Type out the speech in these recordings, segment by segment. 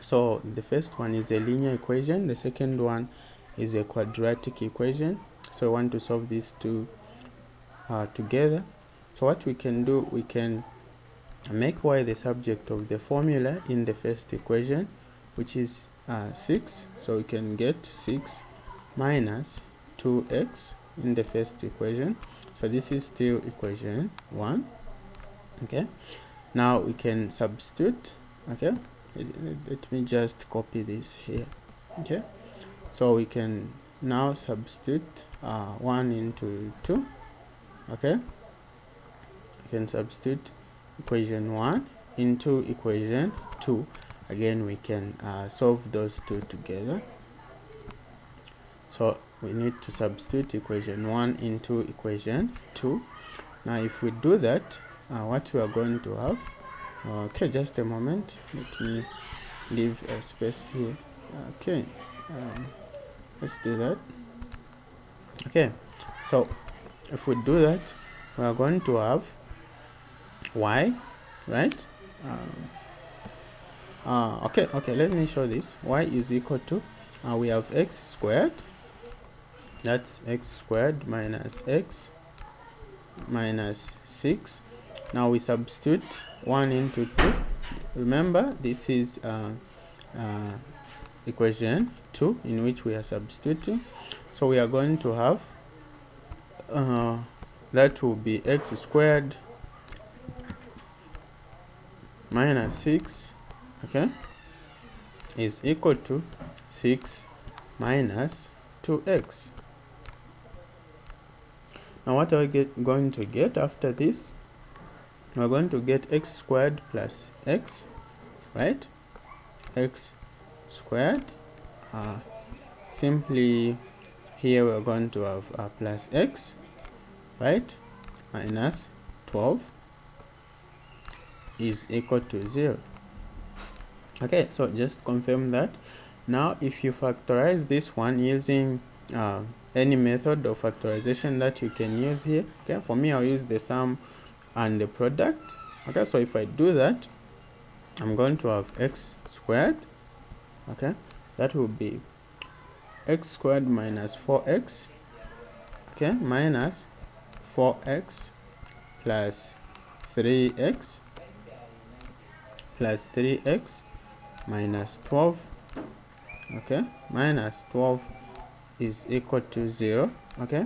So the first one is a linear equation, the second one is a quadratic equation. So we want to solve these two together. So what we can do, we can make y the subject of the formula in the first equation, which is 6. So we can get 6 minus 2x in the first equation. So this is still equation 1. Okay, now we can substitute. Okay, let me just copy this here. Okay, so we can now substitute 1 into 2. Okay, we can substitute equation 1 into equation 2. Again, we can solve those two together. So we need to substitute equation 1 into equation 2. Now if we do that, what we are going to have, okay, just a moment, let me leave a space here. Okay, let's do that. Okay, so if we do that, we are going to have y, right? Okay, let me show this. Y is equal to, we have x squared, that's x squared minus x minus 6. Now we substitute 1 into 2. Remember, this is equation 2 in which we are substituting. So we are going to have that will be x squared minus 6, okay, is equal to 6 minus 2x. Now what are we going to get after this? We're going to get x squared plus x, right? X squared, simply here we're going to have plus x, right, minus 12 is equal to 0. Okay, so just confirm that. Now if you factorize this one using any method of factorization that you can use here, okay, for me I'll use the sum and the product. Okay, so if I do that, I'm going to have x squared, okay, that will be x squared minus 4x, okay, minus 4x plus 3x plus 3x minus 12, okay, minus 12 is equal to 0. Okay,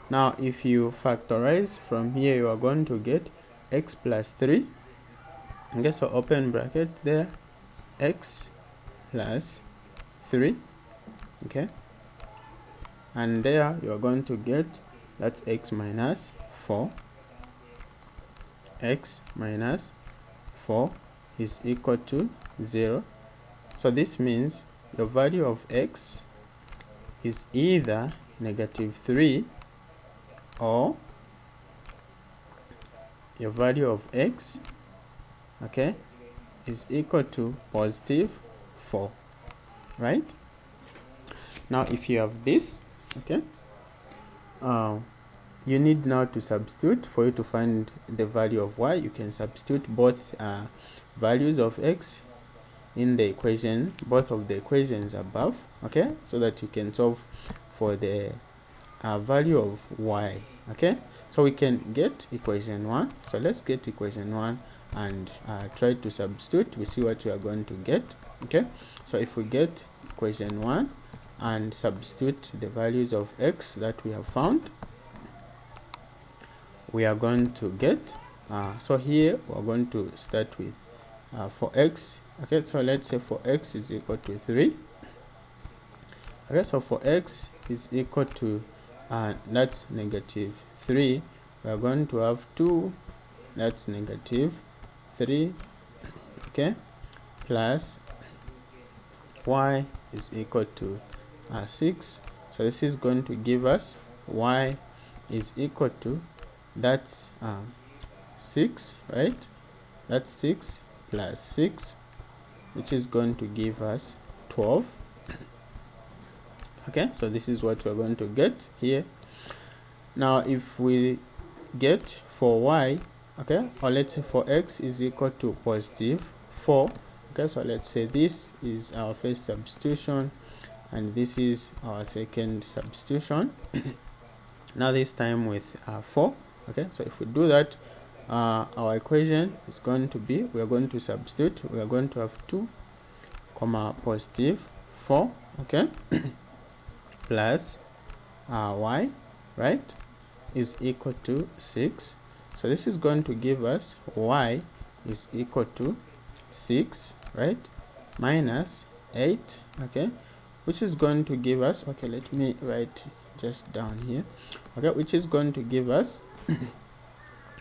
now if you factorize from here, you are going to get x plus 3. Okay, so open bracket there, x plus 3, okay, and there you are going to get, that's x minus 4. X minus 4 is equal to 0. So this means your value of x is either negative 3 or your value of x, okay, is equal to positive 4, right? Now if you have this, okay, you need now to substitute. For you to find the value of y, you can substitute both values of x in the equation, both of the equations above, okay, so that you can solve for the value of y. Okay, so we can get equation 1. So let's get equation 1 and try to substitute. We see what we are going to get. Okay, so if we get equation 1 and substitute the values of x that we have found, we are going to get, so here we're going to start with for x. Okay, so let's say for x is equal to 3. Okay, so for x is equal to that's negative 3, we are going to have 2, that's negative 3, okay, plus y is equal to 6. So this is going to give us y is equal to, that's 6, right? That's 6 plus 6, which is going to give us 12. Okay, so this is what we're going to get here. Now if we get for y, okay, or let's say for x is equal to positive 4, Okay, so let's say this is our first substitution and this is our second substitution. Now this time with 4. Okay, so if we do that, our equation is going to be, we are going to substitute, we are going to have 2 comma positive 4, okay, plus y, right, is equal to 6. So this is going to give us y is equal to 6, right, minus 8, okay, which is going to give us, okay, let me write just down here, okay, which is going to give us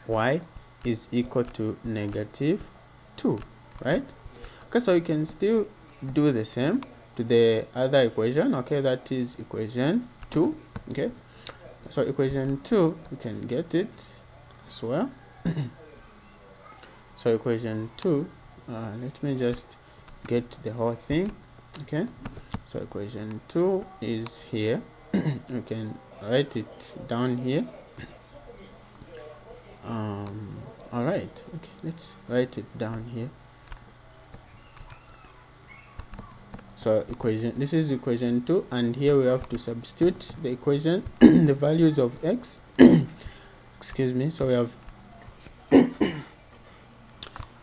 y is equal to negative 2, right? Okay, so you can still do the same to the other equation, okay, that is equation 2, okay, so equation 2, we can get it as well. So equation 2, let me just get the whole thing, okay, so equation 2 is here. You can write it down here. All right, okay, let's write it down here. So equation, this is equation 2, and here we have to substitute the equation the values of x. Excuse me. So we have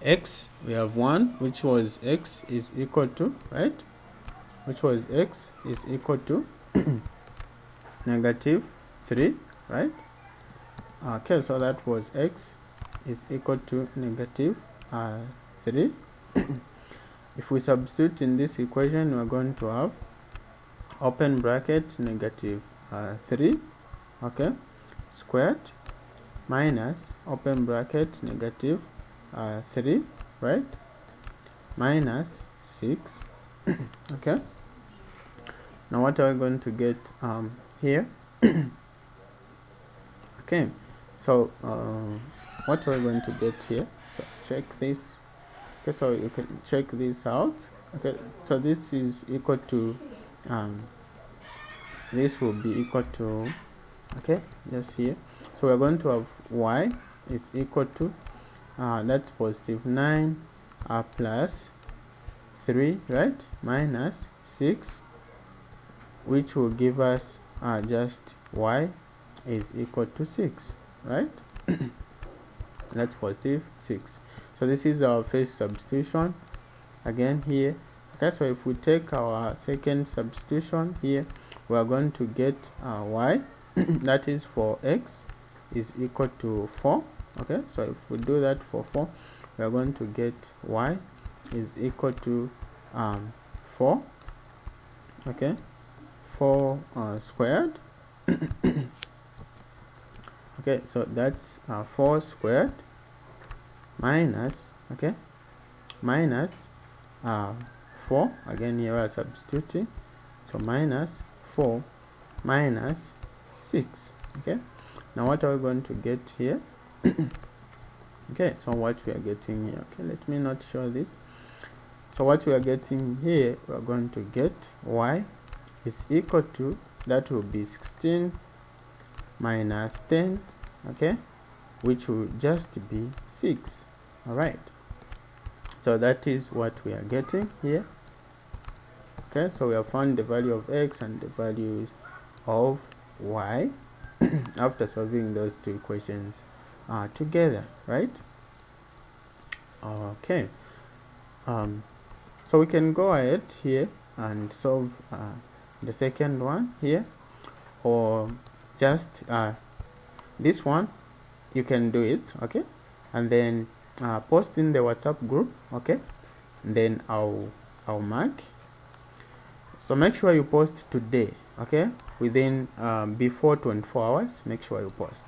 x, we have 1, which was x is equal to, right, which was x is equal to negative 3, right? Okay, so that was x is equal to negative 3. If we substitute in this equation, we are going to have open bracket negative 3, okay, squared, minus open bracket negative 3, right, minus 6. Okay, now what are we going to get here? Okay, so what are we going to get here? So check this. Okay, so you can check this out. Okay, so this is equal to this will be equal to, okay, just here. So we're going to have y is equal to that's positive 9 plus 3, right, minus 6, which will give us just y is equal to 6, right? That's positive 6. So this is our first substitution again here. Okay, so if we take our second substitution here, we are going to get y that is for x is equal to 4. Okay, so if we do that for 4, we are going to get y is equal to 4, okay, 4 squared. Okay, so that's 4 squared minus, okay, minus 4, again here we are substituting, so minus 4 minus 6. Okay, now what are we going to get here? Okay, so what we are getting here, okay, let me not show this. So what we are getting here, we are going to get y is equal to, that will be 16 minus 10, okay, which will just be 6. All right, so that is what we are getting here. Okay, so we have found the value of x and the values of y after solving those two equations together, right? Okay, so we can go ahead here and solve the second one here, or just this one, you can do it, okay, and then post in the WhatsApp group, okay, and then I'll mark. So make sure you post today, okay, within before 24 hours, make sure you post.